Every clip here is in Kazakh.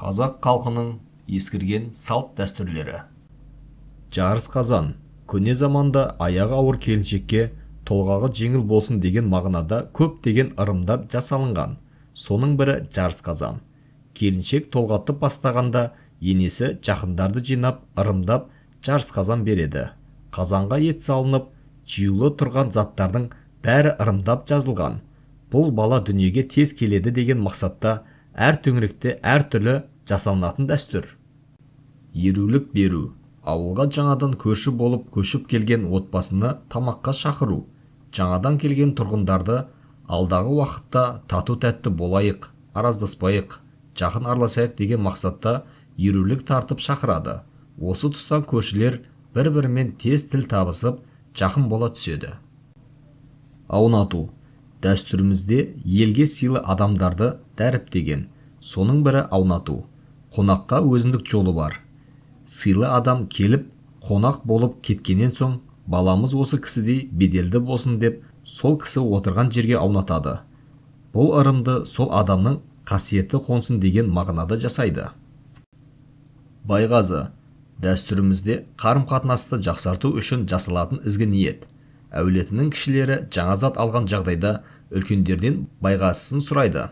Қазақ халқының ескірген салт дәстүрлері. Жарыс қазан көне заманда аяғы ауыр келіншекке толғағы жеңіл болсын деген мағынада көптеген ырымдар жасалынған. Соның бірі жарыс қазан. Келіншек толғатып бастағанда енесі жақындарды жинап ырымдап жарыс қазан береді. Қазанға ет салынып, жиюлы тұрған заттардың бәрі ырымдап жазылған. Бұл бала дүниеге тез келеді деген мақсатта әр төңіректе әр түрлі жасалынатын дәстүр. Ерулік беру. Ауылға жаңадан көрші болып көшіп келген отбасыны тамаққа шақыру. Жаңадан келген тұрғындарды алдағы уақытта тату-тәтті болайық, араздаспайық, жақын араласайық деген мақсатта ерулік тартып шақырады. Осы тұстан көршілер бір-бірімен тез тіл табысып, жақын бола түседі. Аунату. Дәстүрімізде елге сыйлы адамдарды дәріптеген. Соның бірі аунату. Қонаққа өзіндік жолы бар. Сыйлы адам келіп, қонақ болып кеткеннен соң, баламыз осы кісідей беделді болсын деп, сол кісі отырған жерге аунатады. Бұл ырымды сол адамның қасиеті қонсын деген мағынада жасайды. Байғазы. Дәстүрімізде қарым-қатынасты жақсарту үшін жасалатын ізгі ниет. Әулетінің кішілері жаңа зат алған жағдайда үлкендерден байғазысын сұрайды.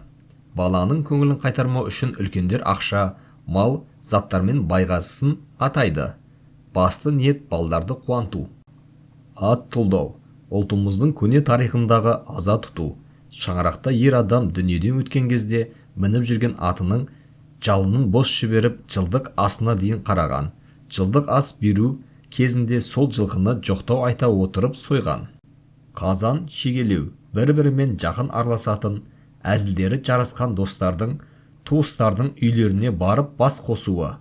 Баланың көңілін қайтармау үшін үлкендер ақша, мал, заттармен байғазысын атайды. Басты ниет балдарды қуанту. Ат тұлдау. Ұлтымыздың көне тарихындағы аза тұту. Шаңырақта ер адам дүниеден өткен кезде мініп жүрген атының жалынын бос жіберіп жылдық асына дейін қараған. Жылдық ас беру кезінде сол жылқыны жоқтау айта отырып сойған. Қазан шегелеу. Бір-бірімен жақын араласатын, әзілдері жарасқан достардың, туыстардың үйлеріне барып бас қосуы.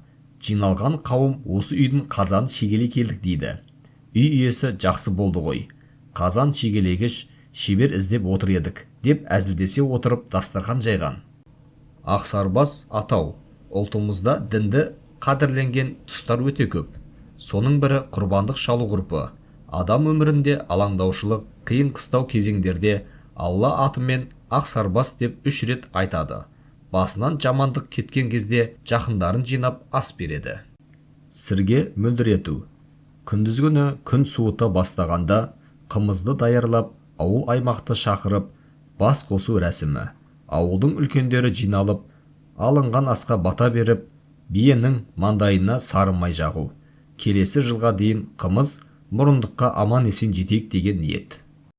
Жиналған қауым осы үйдің қазан шегеле келдік дейді. Үй иесі жақсы болды ғой. Қазан шегелегіш шебер іздеп отыр едік деп әзілдесе отырып дастархан жайған. Ақсарбас атау. Ұлтымызда дінді қадірленген тұстар өте көп. Соның бірі құрбандық шалу ғұрпы. Адам өмірінде алаңдаушылық, қиын қыстау кезеңдерде Алла атымен ақсарбас деп 3 рет айтады. Басынан жамандық кеткен кезде жақындарын жинап ас береді. Сірге мөлдірету. Күндізгіні күн суыта бастағанда қымызды даярлап, ауыл аймақты шақырып, бас қосу рәсімі. Ауылдың үлкендері жиналып, алынған асқа бата беріп, биенің маңдайына сары май жағу. Келесі жылға дейін қымыз мұрындыққа аман есен жетейік деген ниет.